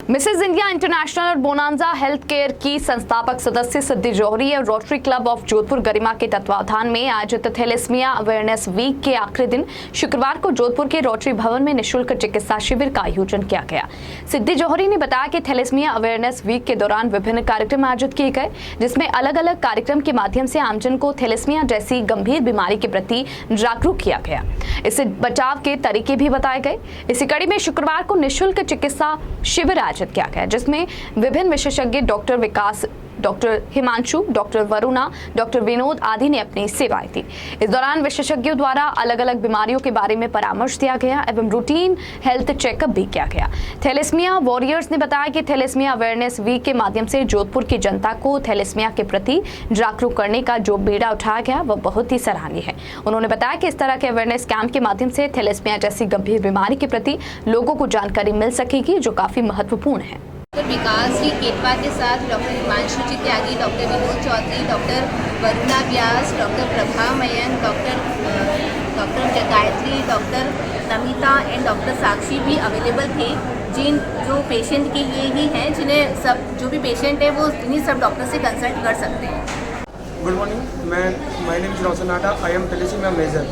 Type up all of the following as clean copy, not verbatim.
Mrs India international और bonanza health care की संस्थापक सदस्य सिद्धि जौहरी और रोटरी क्लब ऑफ जोधपुर गरिमा के तत्वावधान में आयोजित थैलेसीमिया अवेयरनेस वीक के आखिरी दिन शुक्रवार को जोधपुर के रोटरी भवन में निःशुल्क चिकित्सा शिविर का आयोजन किया गया। सिद्धि जौहरी ने बताया कि थैलेसीमिया अवेयरनेस वीक के दौरान विभिन्न कार्यक्रम आयोजित किए गए, जिसमें अलग अलग कार्यक्रम के माध्यम से आमजन को थैलेसीमिया जैसी गंभीर बीमारी के प्रति जागरूक किया गया। इससे बचाव के तरीके भी बताए गए। इसी कड़ी में शुक्रवार को निःशुल्क चिकित्सा शिविर आयोजित किया गया, जिसमें विभिन्न विशेषज्ञ doctor Vikas, doctor Himanshu, doctor Varuna, doctor Vinod आदि ने अपनी सेवाएं दी। इस दौरान विशेषज्ञों द्वारा अलग अलग बीमारियों के बारे में परामर्श दिया गया एवं रूटीन हेल्थ चेकअप भी किया गया। थैलेसीमिया वॉरियर्स ने बताया कि थैलेसीमिया अवेयरनेस वीक के माध्यम से जोधपुर की जनता को थैलेसीमिया के प्रति जागरूक करने का जो बीड़ा उठाया गया वह बहुत ही सराहनीय है। उन्होंने बताया कि इस तरह के अवेयरनेस कैंप के माध्यम से थैलेसीमिया जैसी गंभीर बीमारी के प्रति लोगों को जानकारी मिल सकेगी, जो काफी महत्वपूर्ण है। डॉक्टर विकास जी केतवा के साथ doctor Himanshu ji Tyagi, doctor Vinod Chaudhary, doctor Varuna Vyas, doctor Prabha मयन, doctor Gayatri, doctor Namita and doctor Sakshi भी अवेलेबल थे, जो पेशेंट के लिए ही हैं, जिन्हें सब जो भी पेशेंट है वो इन्हीं सब डॉक्टर से कंसल्ट कर सकते हैं। Good morning, my name is Roshan Nata. I am thalassemia major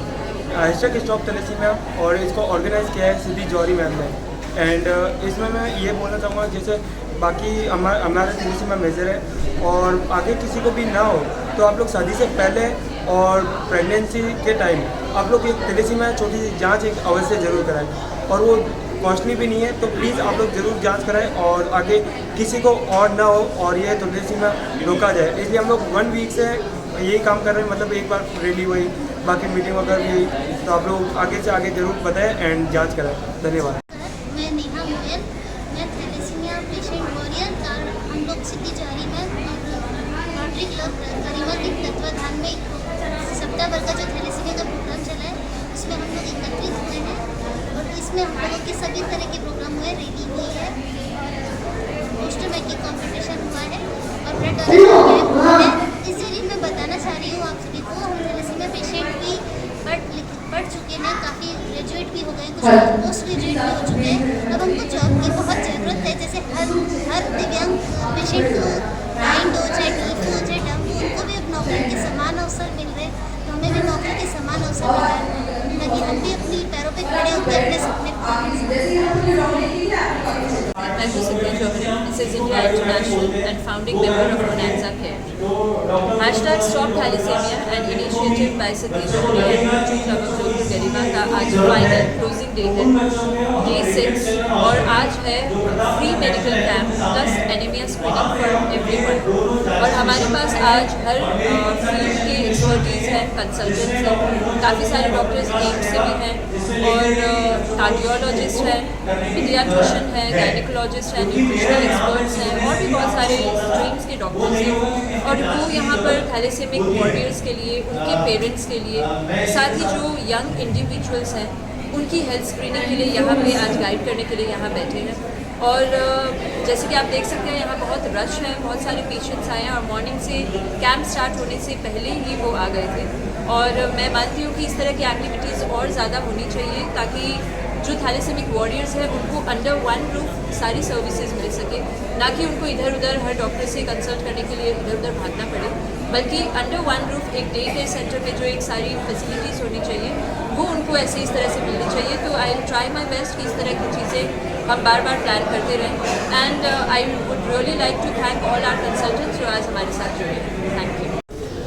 hashtag stop thalassemia, और इसको ऑर्गेनाइज किया है सिद्धि जौहरी मैम ने। एंड इसमें मैं ये बोलना चाहूँगा, जैसे बाकी हमारा थैलेसीमिया मेजर है और आगे किसी को भी ना हो तो आप लोग शादी से पहले और प्रेगनेंसी के टाइम आप लोग एक थैलेसीमिया छोटी सी जांच एक अवश्य ज़रूर कराएं, और वो कॉस्टली भी नहीं है, तो प्लीज़ आप लोग ज़रूर जांच कराएं और आगे किसी को और ना हो और ये थैलेसीमिया रोका जाए। इसलिए हम लोग 1 वीक से यही काम कर रहे हैं, मतलब एक बार रैली हुई, बाकी मीटिंग वगैरह भी, तो आप लोग आगे से आगे ज़रूर बताएं एंड जाँच कराएं। धन्यवाद। मैं नेहा मोहन, मैं थैलेसीमिया पेशेंट वॉरियर और हम लोग सिद्धि जौहरी में रोटरी क्लब गरिमा के तत्वाधान में सप्ताह भर का जो थैलेसीमिया का प्रोग्राम चला है उसमें हम लोग एकत्रित हुए हैं, और इसमें हम लोगों के सभी तरह के प्रोग्राम हुए, रैली हुई है, पोस्टर मेकिंग कॉम्पिटिशन हुआ है और ब्लड डोनेशन हुआ है। इसीलिए मैं बताना चाह रही हूँ आप सभी को, हम थैलेसीमिया पेशेंट भी पढ़ चुके हैं, काफ़ी ग्रेजुएट भी हो गए, कुछ पोस्ट ग्रेजुएट भी हो चुके हैं। अब हमको जॉब की बहुत ज़रूरत है, जैसे हर दिव्यांग पेशेंट को ब्लाइंड हो, चाहे डीफ हो, चाहे डम्ब हो, उनको भी अब नौकरी के समान अवसर मिल रहे हैं, तो हमें भी नौकरी के समान अवसर मिल रहा है, ताकि हम भी अपनी पैरों पर खड़े होकर अपने सपने I'm Siddhi Jauhari, Mrs. India International and founding member of Bonanza Care. Hashtag Stop Thalassemia, an initiative by Siddhi Jauhari and Rotary Club of Joधपुर गरिमा का आज फाइनल क्लोजिंग डे है, Day 6, और आज है free medical camp plus anaemia screening for everyone. और हमारे पास आज हर field के एक्सपर्टीज़ हैं, कंसल्टेंट्स हैं, काफ़ी सारे डॉक्टर्स एम्स से भी हैं, और कार्डियोलॉजिस्ट हैं, पीडियाट्रिशियन हैं, गायनिकोलॉजिस्ट हैं, न्यूट्रिशनल एक्सपर्ट्स हैं, और भी बहुत सारे स्ट्रीम्स के डॉक्टर्स हैं। और वो यहाँ पर थैलेसेमिक वॉरियर्स के लिए, उनके पेरेंट्स के लिए, साथ ही जो यंग इंडिविजुअल्स हैं उनकी हेल्थ स्क्रीनिंग के लिए यहाँ पे आज गाइड करने के लिए यहाँ बैठे हैं। और जैसे कि आप देख सकते हैं यहाँ बहुत रश है, बहुत सारे पेशेंट्स आए हैं, और मॉर्निंग से कैंप स्टार्ट होने से पहले ही वो आ गए थे। और मैं मानती हूँ कि इस तरह की एक्टिविटीज़ और ज़्यादा होनी चाहिए, ताकि जो थैलेसेमिक वॉरियर्स हैं उनको अंडर 1 रूफ सारी सर्विसेज मिल सके, ना कि उनको इधर उधर हर डॉक्टर से कंसल्ट करने के लिए इधर उधर भागना पड़े, बल्कि अंडर 1 रूफ एक डे केयर सेंटर में जो एक सारी फैसिलिटीज़ होनी चाहिए वो उनको ऐसे इस तरह से मिलनी चाहिए। तो I will try my best कि इस तरह की चीज़ें हम बार बार प्लान करते रहें। And I would really like to thank all our consultants जो आज हमारे साथ जुड़े हैं। Thank you.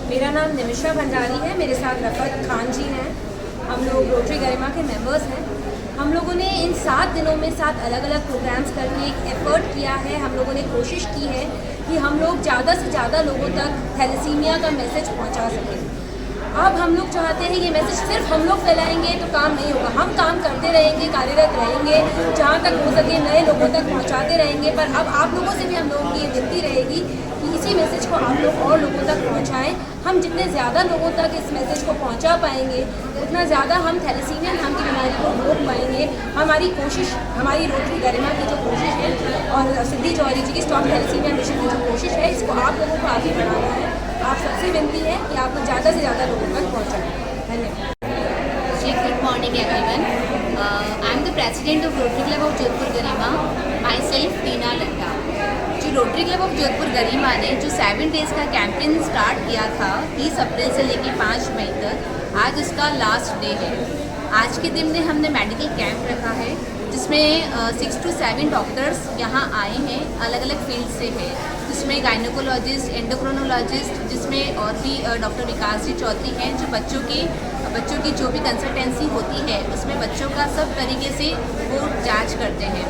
मेरा नाम निमिषा भंडारी है, मेरे साथ रफत खान जी हैं, हम लोग रोटरी गरिमा के मेंबर्स हैं। हम लोगों ने इन 7 दिनों में 7 अलग अलग प्रोग्राम्स करके एक एफ़र्ट किया है। हम लोगों ने कोशिश की है कि हम लोग ज़्यादा से ज़्यादा लोगों तक थैलेसीमिया का मैसेज पहुंचा सकें। अब हम लोग चाहते हैं ये मैसेज सिर्फ हम लोग फैलाएंगे तो काम नहीं होगा, हम काम करते रहेंगे, कार्यरत रहेंगे, जहाँ तक हो सके नए लोगों तक पहुँचाते रहेंगे। पर अब आप लोगों से भी हम लोगों की ये विनती रहेगी कि इसी मैसेज को आप लोग और लोगों तक पहुँचाएँ। हम जितने ज़्यादा लोगों तक इस मैसेज को पहुँचा पाएंगे उतना ज़्यादा हम थैलेसीमिया नाम की बीमारी को रोक पाएंगे। हमारी कोशिश, हमारी रोटरी गरिमा की जो कोशिश है और सिद्धि जौहरी जी की स्टॉप थैलेसीमिया मिशन की जो कोशिश है, इसको आप लोगों को आगे बढ़ाना है। आप सबसे विनती है कि आप ज़्यादा से ज़्यादा लोगों तक पहुँचाएँ। धन्यवाद। Good morning everyone. I am the president of Rotary Club of Jodhpur Garima, myself Tina Ladda. जो Rotary Club of Jodhpur Garima ने जो 7 डेज़ का कैंपेन स्टार्ट किया था 30 अप्रैल से लेकर 5 मई तक, आज उसका लास्ट डे है। आज के दिन में हमने मेडिकल कैंप रखा है जिसमें 6 to 7 डॉक्टर्स यहाँ आए हैं, अलग अलग फील्ड से हैं, जिसमें गायनोकोलॉजिस्ट, एंडोक्रोनोलॉजिस्ट, जिसमें और भी डॉक्टर विकास जी चौधरी हैं जो बच्चों की जो भी कंसल्टेंसी होती है उसमें बच्चों का सब तरीके से वो जांच करते हैं।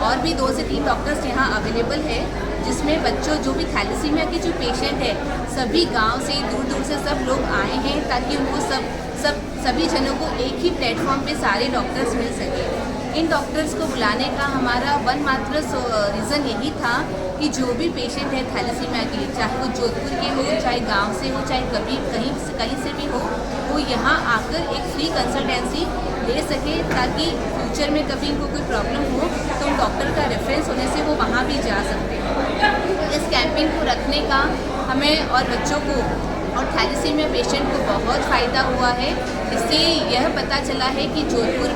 और भी 2 से 3 डॉक्टर्स यहाँ अवेलेबल है जिसमें बच्चों जो भी थैलेसीमिया के जो पेशेंट है सभी गांव से दूर दूर से सब लोग आए हैं ताकि उनको सभी जनों को एक ही प्लेटफॉर्म पे सारे डॉक्टर्स मिल सके। इन डॉक्टर्स को बुलाने का हमारा एकमात्र रीज़न यही था कि जो भी पेशेंट है थैलेसीमिया के, चाहे वो जोधपुर के हो, चाहे गांव से हो, चाहे कहीं से भी हो, वो यहाँ आकर एक फ्री कंसल्टेंसी ले सके ताकि फ्यूचर में कभी इनको कोई प्रॉब्लम हो तो उन डॉक्टर का रेफरेंस होने से वो वहाँ भी जा सकते हैं। इस कैंपेन को रखने का हमें और बच्चों को और थैलेसीमिया पेशेंट को बहुत फ़ायदा हुआ है। इससे यह पता चला है कि जोधपुर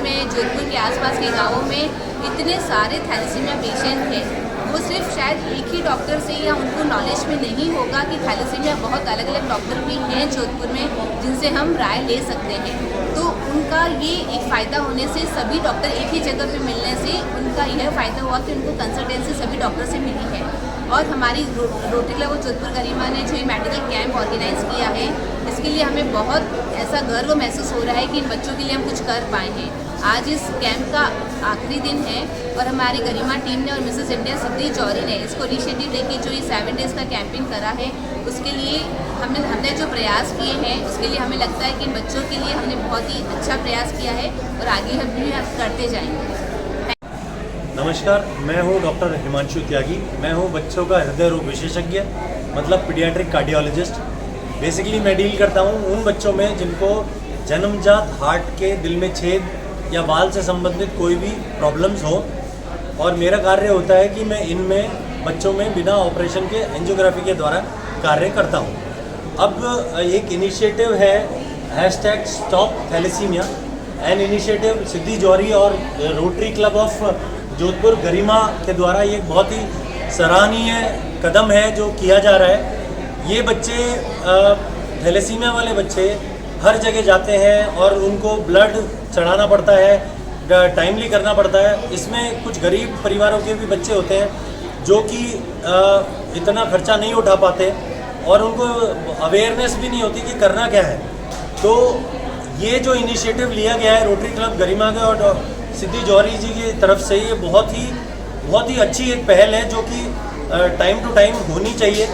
के आसपास के गांवों में इतने सारे थैलेसीमिया पेशेंट हैं, वो सिर्फ शायद एक ही डॉक्टर से या उनको नॉलेज में नहीं होगा कि थैलेसीमिया बहुत अलग अलग डॉक्टर भी हैं जोधपुर में जिनसे हम राय ले सकते हैं। तो उनका ये एक फ़ायदा होने से सभी डॉक्टर एक ही जगह पे मिलने से उनका यह फ़ायदा हुआ कि उनको कंसल्टेंसी सभी डॉक्टर से मिली है। और हमारी rotary Club of Jodhpur Garima ने जो ये मेडिकल कैंप ऑर्गेनाइज़ किया है इसके लिए हमें बहुत ऐसा गर्व महसूस हो रहा है कि इन बच्चों के लिए हम कुछ कर पाए हैं। आज इस कैंप का आखिरी दिन है और हमारी गरिमा टीम ने और मिसेस इंडिया सिद्धि जौहरी ने इसको इनिशिएटिव लेके जो ये 7 डेज़ का कैंपेन करा है उसके लिए हमने जो प्रयास किए हैं उसके लिए हमें लगता है कि इन बच्चों के लिए हमने बहुत ही अच्छा प्रयास किया है और आगे हम भी करते जाएंगे। नमस्कार, मैं हूं डॉक्टर हिमांशु त्यागी। मैं हूं बच्चों का हृदय रोग विशेषज्ञ, मतलब पीडियाट्रिक कार्डियोलॉजिस्ट। बेसिकली मैं डील करता हूं उन बच्चों में जिनको जन्मजात हार्ट के दिल में छेद या बाल से संबंधित कोई भी प्रॉब्लम्स हो, और मेरा कार्य होता है कि मैं इनमें बच्चों में बिना ऑपरेशन के एंजियोग्राफी के द्वारा कार्य करता हूं। अब एक इनिशिएटिव है #स्टॉप थैलेसीमिया, एन इनिशिएटिव सिद्धि जौहरी और रोटरी क्लब ऑफ जोधपुर गरिमा के द्वारा ये बहुत ही सराहनीय कदम है जो किया जा रहा है। ये बच्चे थैलेसीमिया वाले बच्चे हर जगह जाते हैं और उनको ब्लड चढ़ाना पड़ता है, टाइमली करना पड़ता है। इसमें कुछ गरीब परिवारों के भी बच्चे होते हैं जो कि इतना खर्चा नहीं उठा पाते और उनको अवेयरनेस भी नहीं होती कि करना क्या है। तो ये जो इनिशिएटिव लिया गया है रोटरी क्लब गरिमा के और सिद्धि जौहरी जी की तरफ से, ये बहुत ही अच्छी एक पहल है जो कि टाइम टू टाइम होनी चाहिए।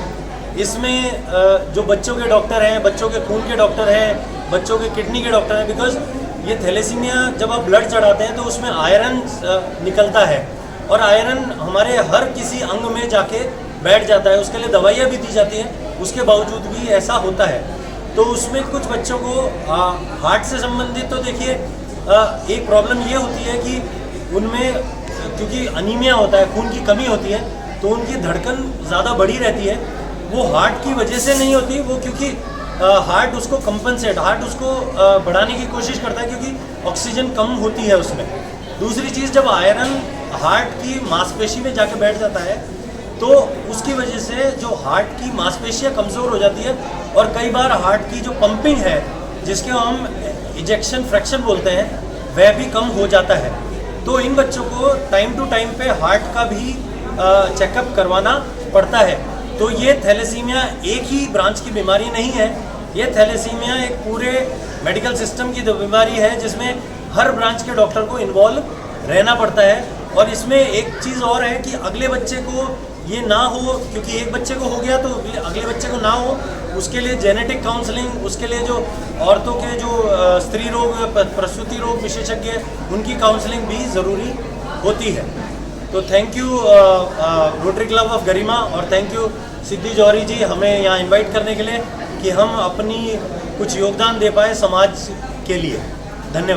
इसमें जो बच्चों के डॉक्टर हैं, बच्चों के खून के डॉक्टर हैं, बच्चों के किडनी के डॉक्टर हैं, बिकॉज ये थैलेसीमिया जब आप ब्लड चढ़ाते हैं तो उसमें आयरन निकलता है और आयरन हमारे हर किसी अंग में जाके बैठ जाता है। उसके लिए दवाइयाँ भी दी जाती हैं, उसके बावजूद भी ऐसा होता है। तो उसमें कुछ बच्चों को हार्ट से संबंधित तो देखिए एक प्रॉब्लम ये होती है कि उनमें क्योंकि अनीमिया होता है, खून की कमी होती है, तो उनकी धड़कन ज़्यादा बढ़ी रहती है। वो हार्ट की वजह से नहीं होती, वो क्योंकि हार्ट उसको हार्ट उसको बढ़ाने की कोशिश करता है क्योंकि ऑक्सीजन कम होती है उसमें। दूसरी चीज़, जब आयरन हार्ट की मांसपेशी में जाके बैठ जाता है तो उसकी वजह से जो हार्ट की मांसपेशियाँ कमज़ोर हो जाती है और कई बार हार्ट की जो पंपिंग है, जिसके हम इजेक्शन फ्रैक्शन बोलते हैं, वह भी कम हो जाता है। तो इन बच्चों को टाइम टू टाइम पे हार्ट का भी चेकअप करवाना पड़ता है। तो ये थैलेसीमिया एक ही ब्रांच की बीमारी नहीं है, ये थैलेसीमिया एक पूरे मेडिकल सिस्टम की बीमारी है जिसमें हर ब्रांच के डॉक्टर को इन्वॉल्व रहना पड़ता है। और इसमें एक चीज़ और है कि अगले बच्चे को ये ना हो, क्योंकि एक बच्चे को हो गया तो अगले बच्चे को ना हो, उसके लिए जेनेटिक काउंसलिंग, उसके लिए जो औरतों के जो स्त्री रोग प्रसूति रोग विशेषज्ञ उनकी काउंसलिंग भी ज़रूरी होती है। तो thank you Rotary Club of Garima और थैंक यू सिद्धि जौहरी जी हमें यहाँ इनवाइट करने के लिए कि हम अपनी कुछ योगदान दे पाए समाज के लिए। धन्यवाद।